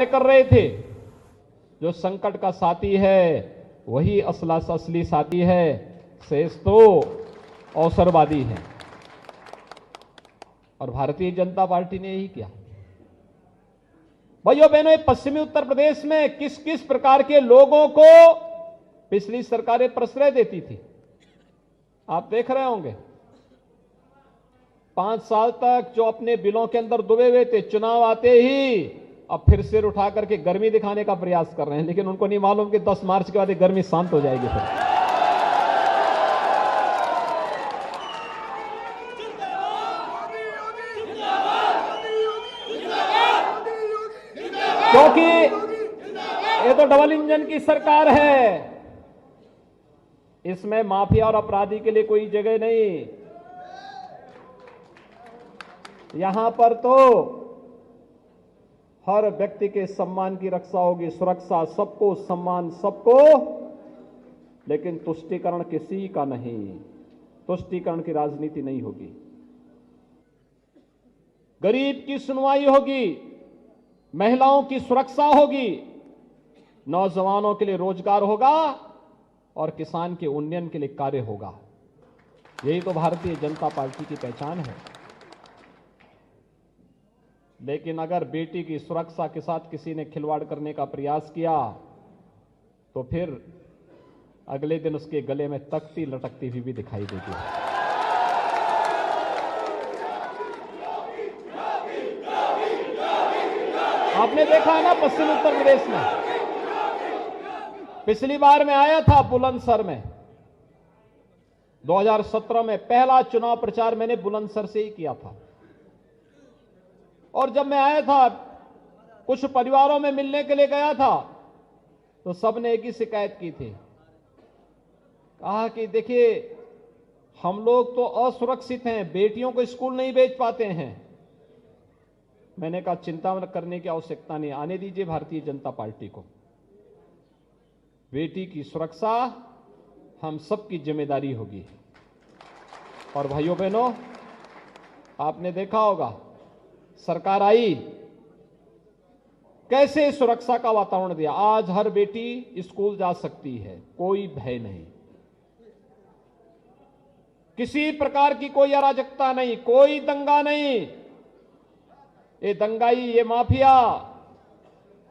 कर रहे थे। जो संकट का साथी है वही असली साथी है, शेष तो अवसरवादी है। और भारतीय जनता पार्टी ने यही किया। भाइयों बहनों, पश्चिमी उत्तर प्रदेश में किस किस प्रकार के लोगों को पिछली सरकारें प्रश्रय देती थी, आप देख रहे होंगे। 5 साल तक जो अपने बिलों के अंदर डूबे हुए थे, चुनाव आते ही अब फिर सिर उठा करके गर्मी दिखाने का प्रयास कर रहे हैं, लेकिन उनको नहीं मालूम कि 10 मार्च के बाद ये गर्मी शांत हो जाएगी फिर। क्योंकि ये तो डबल इंजन की सरकार है, इसमें माफिया और अपराधी के लिए कोई जगह नहीं। यहां पर तो हर व्यक्ति के सम्मान की रक्षा होगी, सुरक्षा सबको, सम्मान सबको, लेकिन तुष्टीकरण किसी का नहीं, तुष्टीकरण की राजनीति नहीं होगी। गरीब की सुनवाई होगी, महिलाओं की सुरक्षा होगी, नौजवानों के लिए रोजगार होगा और किसान के उन्नयन के लिए कार्य होगा। यही तो भारतीय जनता पार्टी की पहचान है। लेकिन अगर बेटी की सुरक्षा के साथ किसी ने खिलवाड़ करने का प्रयास किया तो फिर अगले दिन उसके गले में तख्ती लटकती हुई भी दिखाई देती है। आपने देखा है ना, पश्चिम उत्तर प्रदेश में पिछली बार मैं आया था बुलंदशहर में, 2017 में पहला चुनाव प्रचार मैंने बुलंदशहर से ही किया था। और जब मैं आया था, कुछ परिवारों में मिलने के लिए गया था, तो सबने एक ही शिकायत की थी। कहा कि देखिए, हम लोग तो असुरक्षित हैं, बेटियों को स्कूल नहीं भेज पाते हैं। मैंने कहा चिंता करने की आवश्यकता नहीं, आने दीजिए भारतीय जनता पार्टी को। बेटी की सुरक्षा हम सबकी जिम्मेदारी होगी। और भाइयों बहनों, आपने देखा होगा, सरकार आई, कैसे सुरक्षा का वातावरण दिया। आज हर बेटी स्कूल जा सकती है, कोई भय नहीं, किसी प्रकार की कोई अराजकता नहीं, कोई दंगा नहीं। ये दंगाई, ये माफिया,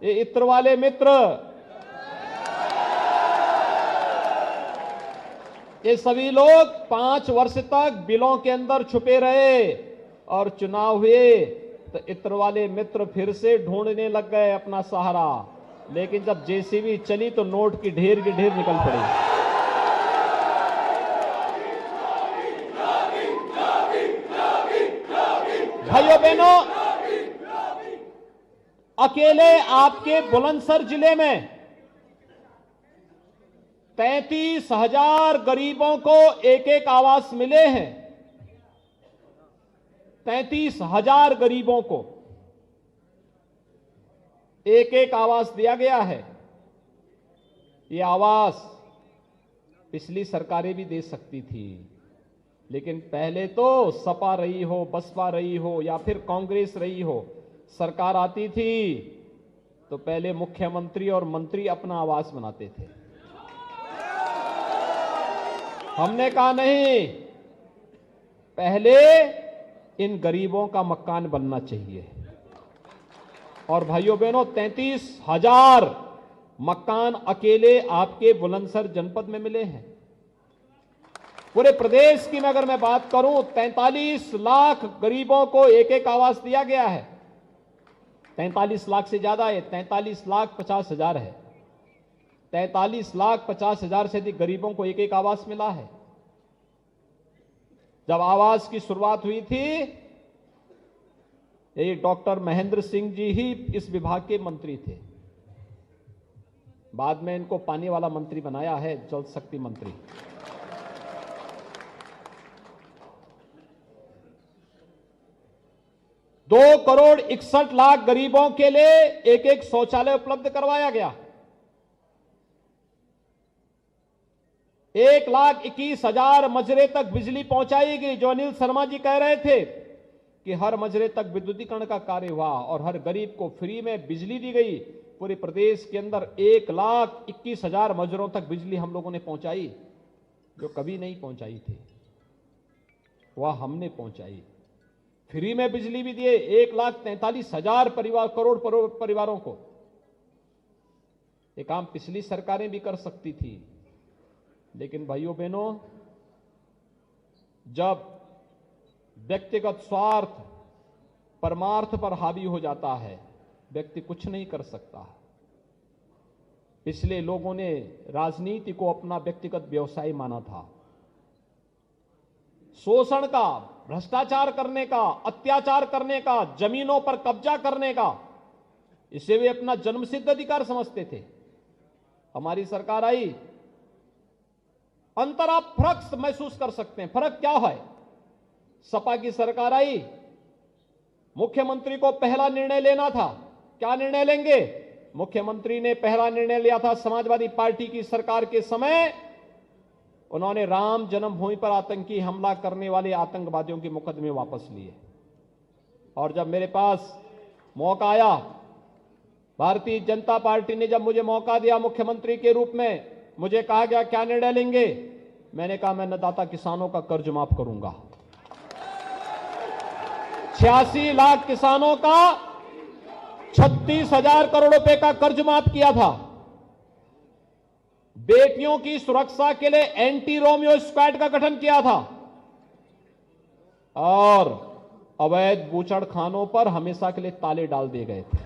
ये इत्र वाले मित्र, ये सभी लोग 5 वर्ष तक बिलों के अंदर छुपे रहे और चुनाव हुए तो इत्र वाले मित्र फिर से ढूंढने लग गए अपना सहारा। लेकिन जब जेसीबी चली तो नोट की ढेर निकल पड़ी। भाइयों बहनों, अकेले आपके बुलंदशहर जिले में 33,000 गरीबों को एक एक आवास मिले हैं। 33,000 गरीबों को एक एक आवास दिया गया है। ये आवास पिछली सरकारें भी दे सकती थी, लेकिन पहले तो सपा रही हो, बसपा रही हो या फिर कांग्रेस रही हो, सरकार आती थी तो पहले मुख्यमंत्री और मंत्री अपना आवास बनाते थे। हमने कहा नहीं, पहले इन गरीबों का मकान बनना चाहिए। और भाइयों बहनों, 33,000 मकान अकेले आपके बुलंदशहर जनपद में मिले हैं। पूरे प्रदेश की अगर मैं बात करूं, 43 लाख गरीबों को एक एक आवास दिया गया है। 43 लाख से ज्यादा है, 43,50,000 है। 43,50,000 से अधिक गरीबों को एक एक आवास मिला है। जब आवास की शुरुआत हुई थी, ये डॉक्टर महेंद्र सिंह जी ही इस विभाग के मंत्री थे। बाद में इनको पानी वाला मंत्री बनाया है, जल शक्ति मंत्री। दो करोड़ 61 लाख गरीबों के लिए एक एक शौचालय उपलब्ध करवाया गया। 1,21,000 मजरे तक बिजली पहुंचाई गई। जो अनिल शर्मा जी कह रहे थे कि हर मजरे तक विद्युतीकरण का कार्य हुआ और हर गरीब को फ्री में बिजली दी गई। पूरे प्रदेश के अंदर 1,21,000 मजरों तक बिजली हम लोगों ने पहुंचाई, जो कभी नहीं पहुंचाई थी, वह हमने पहुंचाई। फ्री में बिजली भी दिए 1,43,000 करोड़ परिवारों को। ये काम पिछली सरकारें भी कर सकती थी, लेकिन भाइयों बहनों, जब व्यक्तिगत स्वार्थ परमार्थ पर हावी हो जाता है, व्यक्ति कुछ नहीं कर सकता। पिछले लोगों ने राजनीति को अपना व्यक्तिगत व्यवसाय माना था। शोषण का, भ्रष्टाचार करने का, अत्याचार करने का, जमीनों पर कब्जा करने का, इसे वे अपना जन्मसिद्ध अधिकार समझते थे। हमारी सरकार आई, अंतर आप फर्क महसूस कर सकते हैं। फर्क क्या है? सपा की सरकार आई, मुख्यमंत्री को पहला निर्णय लेना था। क्या निर्णय लेंगे? मुख्यमंत्री ने पहला निर्णय लिया था समाजवादी पार्टी की सरकार के समय, उन्होंने राम जन्मभूमि पर आतंकी हमला करने वाले आतंकवादियों के मुकदमे वापस लिए। और जब मेरे पास मौका आया, भारतीय जनता पार्टी ने जब मुझे मौका दिया मुख्यमंत्री के रूप में, मुझे कहा गया क्या निर्णय लेंगे? मैंने कहा मैं अन्नदाता किसानों का कर्ज माफ करूंगा। 86 लाख किसानों का 36,000 करोड़ रुपए का कर्ज माफ किया था। बेटियों की सुरक्षा के लिए एंटी रोमियो स्क्वाड का गठन किया था और अवैध बूचड़खानों पर हमेशा के लिए ताले डाल दिए गए थे।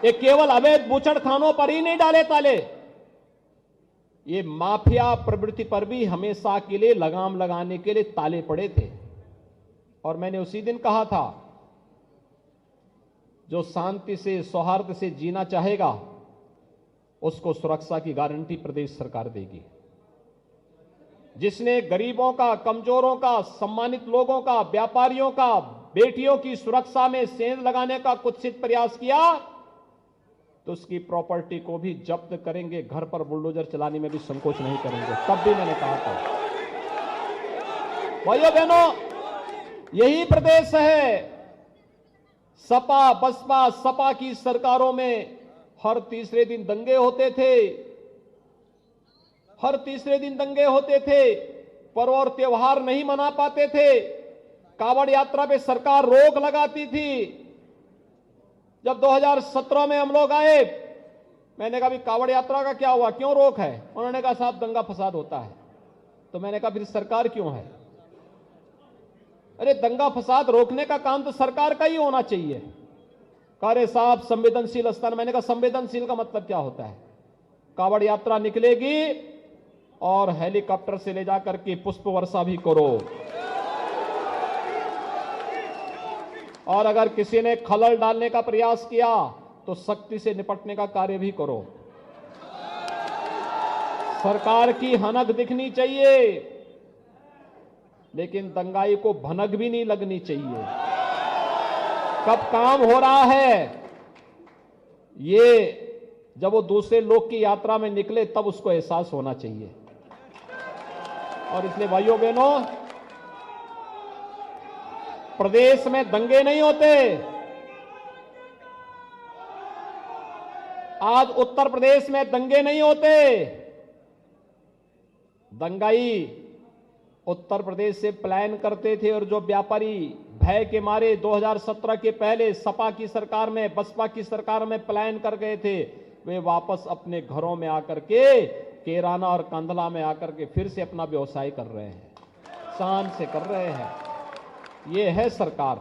ये केवल अवैध बूचड़खानों पर ही नहीं डाले ताले, ये माफिया प्रवृत्ति पर भी हमेशा के लिए लगाम लगाने के लिए ताले पड़े थे। और मैंने उसी दिन कहा था, जो शांति से, सौहार्द से जीना चाहेगा, उसको सुरक्षा की गारंटी प्रदेश सरकार देगी। जिसने गरीबों का, कमजोरों का, सम्मानित लोगों का, व्यापारियों का, बेटियों की सुरक्षा में सेंध लगाने का कुत्सित प्रयास किया, तो उसकी प्रॉपर्टी को भी जब्त करेंगे, घर पर बुलडोजर चलाने में भी संकोच नहीं करेंगे। तब भी मैंने कहा था। भाइयों बहनों, यही प्रदेश है। सपा बसपा सपा की सरकारों में हर तीसरे दिन दंगे होते थे, हर तीसरे दिन दंगे होते थे, पर्व और त्योहार नहीं मना पाते थे, कावड़ यात्रा पे सरकार रोक लगाती थी। जब 2017 में हम लोग आए, मैंने कहा भी कावड़ यात्रा का क्या हुआ, क्यों रोक है? उन्होंने कहा साहब दंगा फसाद होता है। तो मैंने कहा फिर सरकार क्यों है? अरे दंगा फसाद रोकने का काम तो सरकार का ही होना चाहिए। कह रहे साहब संवेदनशील स्थान। मैंने कहा संवेदनशील का मतलब क्या होता है? कावड़ यात्रा निकलेगी और हेलीकॉप्टर से ले जाकर के पुष्प वर्षा भी करो, और अगर किसी ने खलल डालने का प्रयास किया तो सख्ती से निपटने का कार्य भी करो। सरकार की हनक दिखनी चाहिए, लेकिन दंगाई को भनक भी नहीं लगनी चाहिए। कब काम हो रहा है, ये जब वो दूसरे लोग की यात्रा में निकले तब उसको एहसास होना चाहिए। और इसलिए भाइयों बहनों, प्रदेश में दंगे नहीं होते। आज उत्तर प्रदेश में दंगे नहीं होते। दंगाई उत्तर प्रदेश से पलायन करते थे, और जो व्यापारी भय के मारे 2017 के पहले सपा की सरकार में, बसपा की सरकार में पलायन कर गए थे, वे वापस अपने घरों में आकर के, केराना और कंधला में आकर के फिर से अपना व्यवसाय कर रहे हैं, शान से कर रहे हैं। ये है सरकार।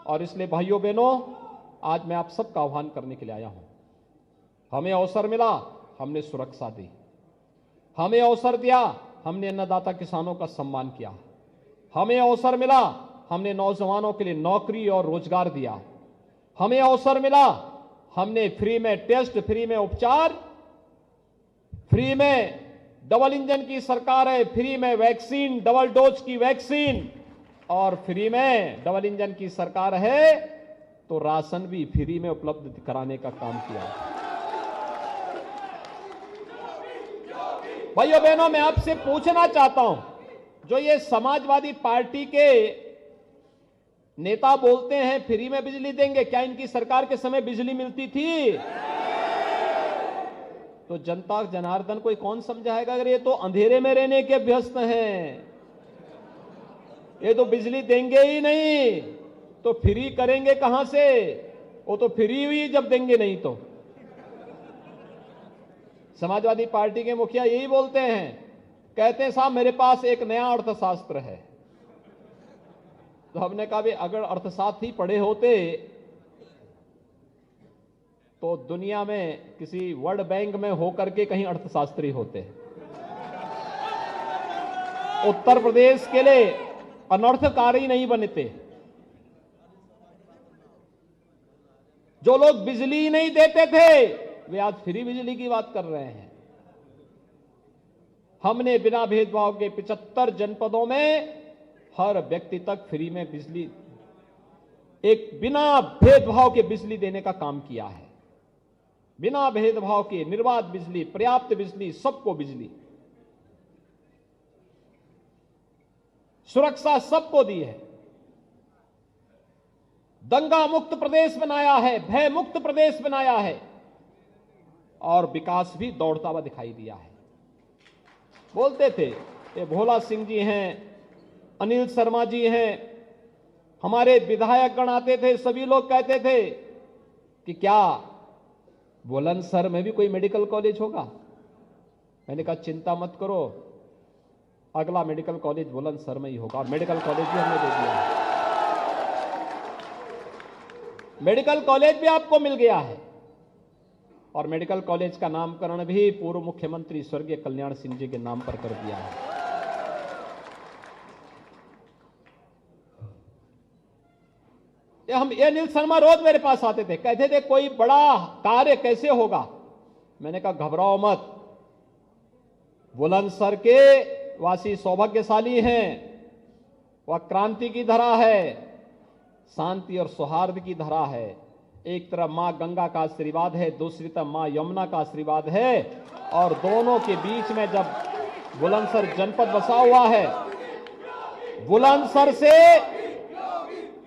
और इसलिए भाइयों बहनों, आज मैं आप सबका आह्वान करने के लिए आया हूं। हमें अवसर मिला, हमने सुरक्षा दी। हमें अवसर दिया, हमने अन्नदाता किसानों का सम्मान किया। हमें अवसर मिला, हमने नौजवानों के लिए नौकरी और रोजगार दिया। हमें अवसर मिला, हमने फ्री में टेस्ट, फ्री में उपचार, फ्री में डबल इंजन की सरकार है, फ्री में वैक्सीन, डबल डोज की वैक्सीन, और फ्री में डबल इंजन की सरकार है तो राशन भी फ्री में उपलब्ध कराने का काम किया। भाइयों बहनों, मैं आपसे पूछना चाहता हूं, जो ये समाजवादी पार्टी के नेता बोलते हैं फ्री में बिजली देंगे, क्या इनकी सरकार के समय बिजली मिलती थी? तो जनता जनार्दन को कौन समझाएगा? अगर ये तो अंधेरे में रहने के अभ्यस्त हैं, ये तो बिजली देंगे ही नहीं, तो फ्री करेंगे कहां से? वो तो फ्री हुई जब देंगे नहीं तो। समाजवादी पार्टी के मुखिया यही बोलते हैं, कहते हैं साहब मेरे पास एक नया अर्थशास्त्र है। तो हमने कहा भी अगर अर्थशास्त्र ही पढ़े होते तो दुनिया में किसी वर्ल्ड बैंक में होकर के कहीं अर्थशास्त्री होते। उत्तर प्रदेश के लिए अनर्थकारी नहीं बनते। जो लोग बिजली नहीं देते थे वे आज फ्री बिजली की बात कर रहे हैं। हमने बिना भेदभाव के 75 जनपदों में हर व्यक्ति तक फ्री में बिजली, एक बिना भेदभाव के बिजली देने का काम किया है। बिना भेदभाव के निर्बाध बिजली, पर्याप्त बिजली, सबको बिजली, सुरक्षा सबको दी है। दंगा मुक्त प्रदेश बनाया है, भय मुक्त प्रदेश बनाया है और विकास भी दौड़ता हुआ दिखाई दिया है। बोलते थे ये भोला सिंह जी हैं, अनिल शर्मा जी हैं, हमारे विधायक गण आते थे, सभी लोग कहते थे कि क्या बुलंदशहर में भी कोई मेडिकल कॉलेज होगा? मैंने कहा चिंता मत करो, अगला मेडिकल कॉलेज बुलंदशहर में ही होगा। और मेडिकल कॉलेज भी हमने दे दिया है, मेडिकल कॉलेज भी आपको मिल गया है। और मेडिकल कॉलेज का नामकरण भी पूर्व मुख्यमंत्री स्वर्गीय कल्याण सिंह जी के नाम पर कर दिया है। ये अनिल शर्मा रोज मेरे पास आते थे, कहते थे कोई बड़ा कार्य कैसे होगा? मैंने कहा घबराओ मत, बुलंदशहर के वासी सौभाग्यशाली हैं, वह क्रांति की धरा है, शांति और सौहार्द की धरा है। एक तरफ मां गंगा का आशीर्वाद है, दूसरी तरफ मां यमुना का आशीर्वाद है, और दोनों के बीच में जब बुलंदशहर जनपद बसा हुआ है, बुलंदशहर से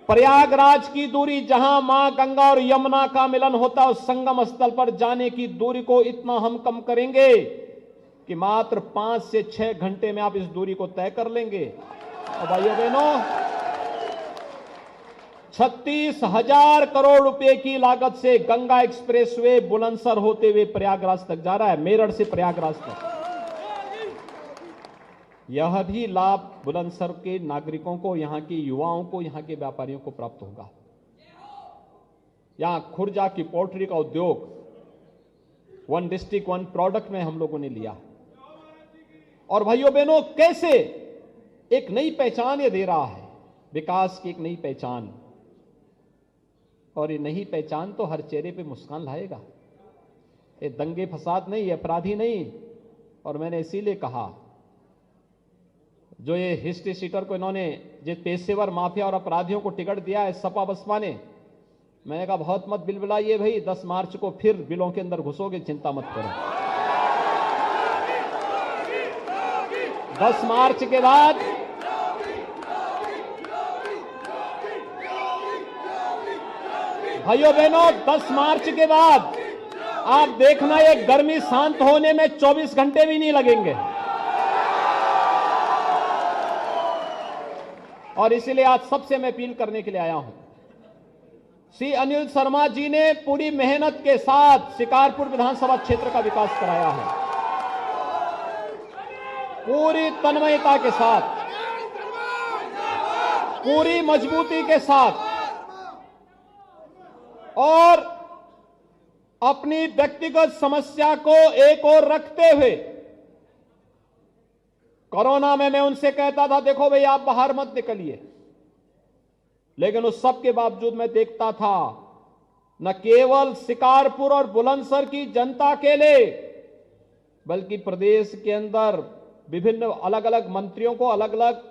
प्रयागराज की दूरी, जहां मां गंगा और यमुना का मिलन होता है, उस संगम स्थल पर जाने की दूरी को इतना हम कम करेंगे कि मात्र 5 से 6 घंटे में आप इस दूरी को तय कर लेंगे। और भाइयों बहनों, 36,000 करोड़ रुपए की लागत से गंगा एक्सप्रेसवे बुलंदशहर होते हुए प्रयागराज तक जा रहा है, मेरठ से प्रयागराज तक। यह भी लाभ बुलंदशहर के नागरिकों को, यहां के युवाओं को, यहां के व्यापारियों को प्राप्त होगा। यहां खुर्जा की पोल्ट्री का उद्योग 1 डिस्ट्रिक्ट 1 प्रोडक्ट में हम लोगों ने लिया। और भाइयों बहनों, कैसे एक नई पहचान ये दे रहा है, विकास की एक नई पहचान। और ये नई पहचान तो हर चेहरे पे मुस्कान लाएगा। ये दंगे फसाद नहीं, अपराधी नहीं। और मैंने इसीलिए कहा, जो ये हिस्ट्री सीटर को इन्होंने, जो पेशेवर माफिया और अपराधियों को टिकट दिया है सपा बसपा ने, मैंने कहा बहुत मत बिलबिलाइए भाई, 10 मार्च को फिर बिलों के अंदर घुसोगे, चिंता मत करो। 10 मार्च के बाद भाइयों बहनों, 10 मार्च के बाद आप देखना ये गर्मी शांत होने में 24 घंटे भी नहीं लगेंगे। और इसीलिए आज सबसे मैं अपील करने के लिए आया हूं। श्री अनिल शर्मा जी ने पूरी मेहनत के साथ शिकारपुर विधानसभा क्षेत्र का विकास कराया है, पूरी तन्मयता के साथ, पूरी मजबूती के साथ, और अपनी व्यक्तिगत समस्या को एक ओर रखते हुए। कोरोना में मैं उनसे कहता था देखो भाई आप बाहर मत निकलिए, लेकिन उस सब के बावजूद मैं देखता था न केवल शिकारपुर और बुलंदशहर की जनता के लिए, बल्कि प्रदेश के अंदर विभिन्न अलग अलग मंत्रियों को अलग अलग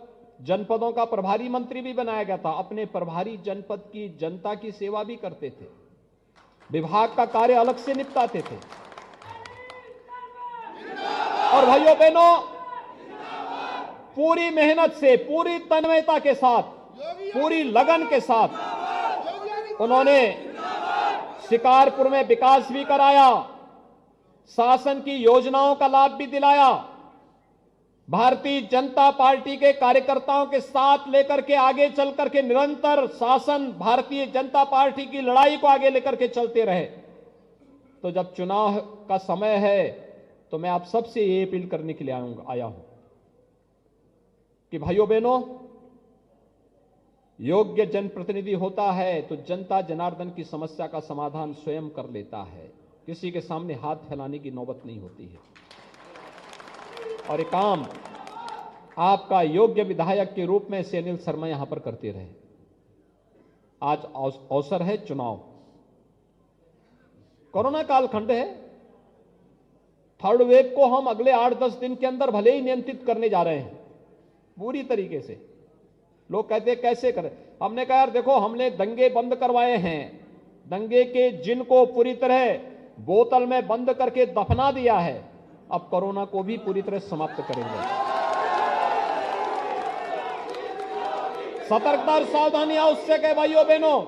जनपदों का प्रभारी मंत्री भी बनाया गया था। अपने प्रभारी जनपद की जनता की सेवा भी करते थे, विभाग का कार्य अलग से निपटाते थे। और भाइयों बहनों, पूरी मेहनत से, पूरी तन्मयता के साथ, पूरी लगन के साथ उन्होंने शिकारपुर में विकास भी कराया, शासन की योजनाओं का लाभ भी दिलाया। भारतीय जनता पार्टी के कार्यकर्ताओं के साथ लेकर के आगे चल करके निरंतर शासन भारतीय जनता पार्टी की लड़ाई को आगे लेकर के चलते रहे। तो जब चुनाव का समय है तो मैं आप सबसे ये अपील करने के लिए आया हूं कि भाइयों बहनों, योग्य जनप्रतिनिधि होता है तो जनता जनार्दन की समस्या का समाधान स्वयं कर लेता है, किसी के सामने हाथ फैलाने की नौबत नहीं होती है। और ये काम आपका योग्य विधायक के रूप में से अनिल शर्मा यहां पर करते रहे। आज अवसर है चुनाव, कोरोना कालखंड है, थर्ड वेव को हम अगले 8-10 दिन के अंदर भले ही नियंत्रित करने जा रहे हैं पूरी तरीके से। लोग कहते हैं कैसे करें, हमने कहा यार देखो, हमने दंगे बंद करवाए हैं, दंगे के जिन को पूरी तरह बोतल में बंद करके दफना दिया है, अब कोरोना को भी पूरी तरह समाप्त करेंगे। सतर्कता और सावधानी आवश्यक है भाइयों बहनों,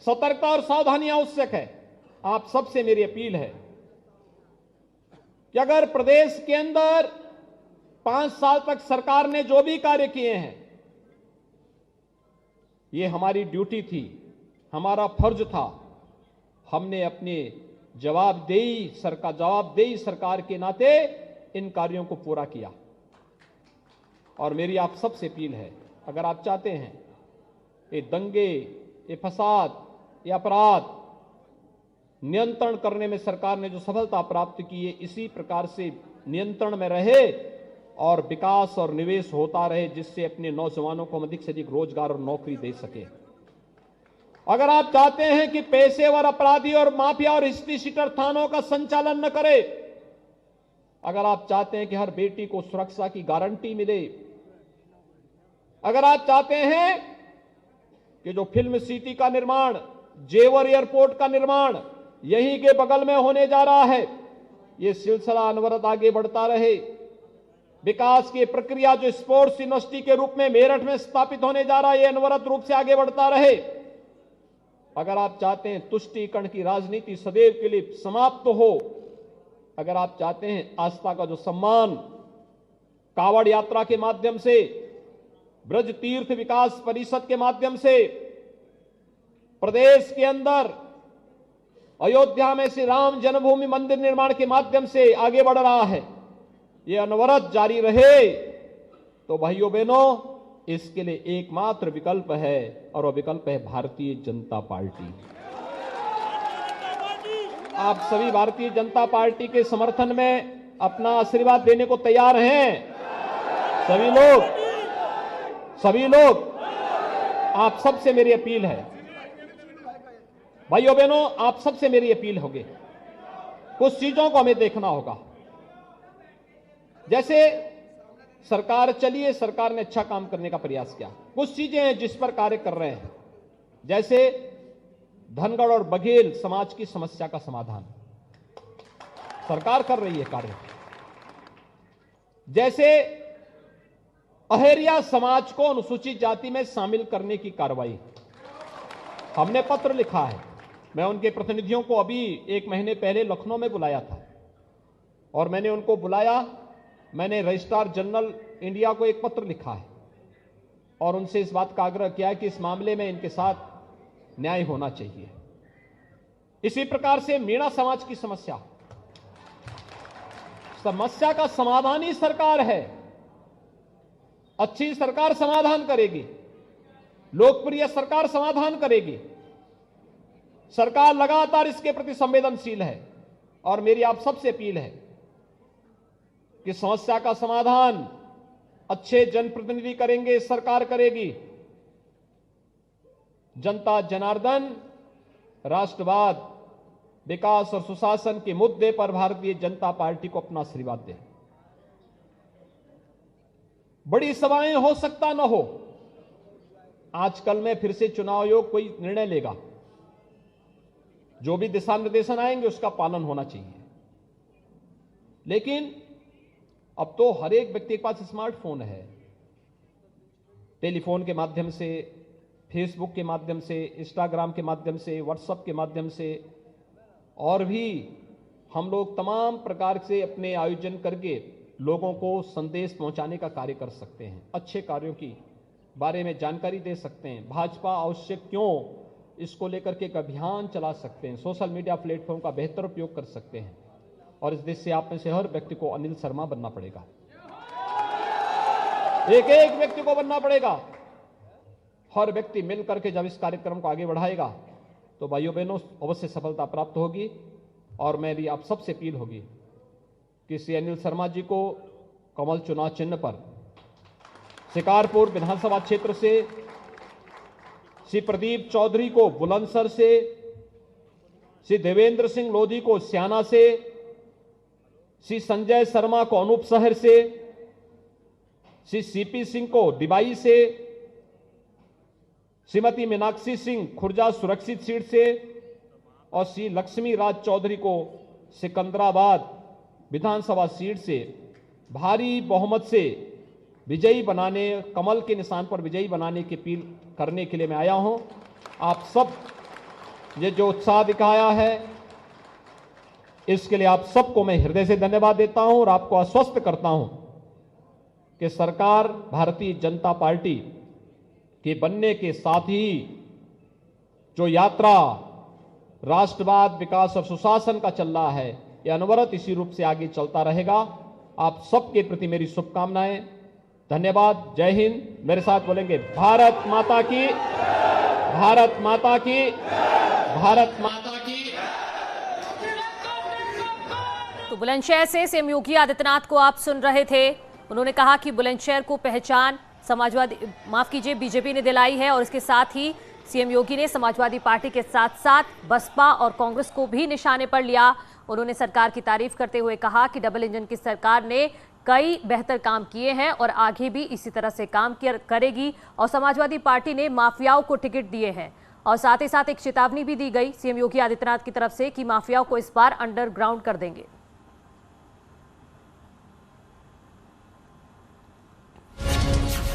सतर्कता और सावधानी आवश्यक है। आप सबसे मेरी अपील है कि अगर प्रदेश के अंदर 5 साल तक सरकार ने जो भी कार्य किए हैं, ये हमारी ड्यूटी थी, हमारा फर्ज था। हमने अपने जवाबदेही सरकार के नाते इन कार्यों को पूरा किया। और मेरी आप सबसे अपील है, अगर आप चाहते हैं ये दंगे, ये फसाद, ये अपराध नियंत्रण करने में सरकार ने जो सफलता प्राप्त की है, इसी प्रकार से नियंत्रण में रहे और विकास और निवेश होता रहे, जिससे अपने नौजवानों को अधिक से अधिक रोजगार और नौकरी दे सके। अगर आप चाहते हैं कि पेशेवर अपराधी और माफिया और हिस्ट्री शीटर थानों का संचालन न करे, अगर आप चाहते हैं कि हर बेटी को सुरक्षा की गारंटी मिले, अगर आप चाहते हैं कि जो फिल्म सिटी का निर्माण, जेवर एयरपोर्ट का निर्माण यहीं के बगल में होने जा रहा है, यह सिलसिला अनवरत आगे बढ़ता रहे, विकास की प्रक्रिया जो स्पोर्ट्स यूनिवर्सिटी के रूप में मेरठ में स्थापित होने जा रहा है, यह अनवरत रूप से आगे बढ़ता रहे, अगर आप चाहते हैं तुष्टीकरण की राजनीति सदैव के लिए समाप्त हो, अगर आप चाहते हैं आस्था का जो सम्मान कावड़ यात्रा के माध्यम से, ब्रज तीर्थ विकास परिषद के माध्यम से प्रदेश के अंदर अयोध्या में श्री राम जन्मभूमि मंदिर निर्माण के माध्यम से आगे बढ़ रहा है, यह अनवरत जारी रहे, तो भाइयों बहनों इसके लिए एकमात्र विकल्प है और वह विकल्प है भारतीय जनता पार्टी। आप सभी भारतीय जनता पार्टी के समर्थन में अपना आशीर्वाद देने को तैयार हैं? सभी लोग आप सबसे मेरी अपील है, भाइयों बहनों आप सबसे मेरी अपील होगी, कुछ चीजों को हमें देखना होगा। जैसे सरकार चली है, सरकार ने अच्छा काम करने का प्रयास किया, कुछ चीजें हैं जिस पर कार्य कर रहे हैं, जैसे धनगढ़ और बघेल समाज की समस्या का समाधान सरकार कर रही है कार्य, जैसे अहेरिया समाज को अनुसूचित जाति में शामिल करने की कार्रवाई, हमने पत्र लिखा है। मैं उनके प्रतिनिधियों को अभी 1 महीने पहले लखनऊ में बुलाया था और मैंने उनको बुलाया, मैंने रजिस्ट्रार जनरल इंडिया को एक पत्र लिखा है और उनसे इस बात का आग्रह किया है कि इस मामले में इनके साथ न्याय होना चाहिए। इसी प्रकार से मीणा समाज की समस्या का समाधान ही सरकार है, अच्छी सरकार समाधान करेगी, लोकप्रिय सरकार समाधान करेगी, सरकार लगातार इसके प्रति संवेदनशील है। और मेरी आप सबसे अपील है कि समस्या का समाधान अच्छे जनप्रतिनिधि करेंगे, सरकार करेगी। जनता जनार्दन राष्ट्रवाद, विकास और सुशासन के मुद्दे पर भारतीय जनता पार्टी को अपना आशीर्वाद दे। बड़ी सभाएं हो सकता न हो, आजकल में फिर से चुनाव आयोग कोई निर्णय लेगा, जो भी दिशा निर्देशन आएंगे उसका पालन होना चाहिए, लेकिन अब तो हर एक व्यक्ति के पास स्मार्टफोन है। टेलीफोन के माध्यम से, फेसबुक के माध्यम से, इंस्टाग्राम के माध्यम से, व्हाट्सएप के माध्यम से और भी हम लोग तमाम प्रकार से अपने आयोजन करके लोगों को संदेश पहुंचाने का कार्य कर सकते हैं। अच्छे कार्यों की बारे में जानकारी दे सकते हैं। भाजपा आवश्यक क्यों, इसको लेकर के एक अभियान चला सकते हैं। सोशल मीडिया प्लेटफॉर्म का बेहतर उपयोग कर सकते हैं। और इस देश से आप में से हर व्यक्ति को अनिल शर्मा बनना पड़ेगा। एक एक व्यक्ति को बनना पड़ेगा। हर व्यक्ति मिलकर के जब इस कार्यक्रम को आगे बढ़ाएगा तो भाइयों बहनों अवश्य सफलता प्राप्त होगी। और मेरी आप सबसे अपील होगी कि श्री अनिल शर्मा जी को कमल चुनाव चिन्ह पर शिकारपुर विधानसभा क्षेत्र से, श्री प्रदीप चौधरी को बुलंदशहर से, श्री देवेंद्र सिंह लोधी को स्याना से, श्री संजय शर्मा को अनूप शहर से, श्री सीपी सिंह को डिबाई से, श्रीमती मीनाक्षी सिंह खुर्जा सुरक्षित सीट से और श्री लक्ष्मी राज चौधरी को सिकंदराबाद विधानसभा सीट से भारी बहुमत से विजयी बनाने, कमल के निशान पर विजयी बनाने की अपील करने के लिए मैं आया हूं। आप सब ये जो उत्साह दिखाया है इसके लिए आप सबको मैं हृदय से धन्यवाद देता हूं और आपको आश्वस्त करता हूं कि सरकार भारतीय जनता पार्टी के बनने के साथ ही जो यात्रा राष्ट्रवाद, विकास और सुशासन का चल रहा है, यह अनवरत इसी रूप से आगे चलता रहेगा। आप सबके प्रति मेरी शुभकामनाएं। धन्यवाद। जय हिंद। मेरे साथ बोलेंगे भारत माता की, भारत माता की, भारत माता की। तो बुलंदशहर से सीएम योगी आदित्यनाथ को आप सुन रहे थे। उन्होंने कहा कि बुलंदशहर को पहचान बीजेपी ने दिलाई है और इसके साथ ही सीएम योगी ने समाजवादी पार्टी के साथ साथ बसपा और कांग्रेस को भी निशाने पर लिया। उन्होंने सरकार की तारीफ करते हुए कहा कि डबल इंजन की सरकार ने कई बेहतर काम किए हैं और आगे भी इसी तरह से काम करेगी और समाजवादी पार्टी ने माफियाओं को टिकट दिए हैं। और साथ ही साथ एक चेतावनी भी दी गई सीएम योगी आदित्यनाथ की तरफ से कि माफियाओं को इस बार अंडरग्राउंड कर देंगे।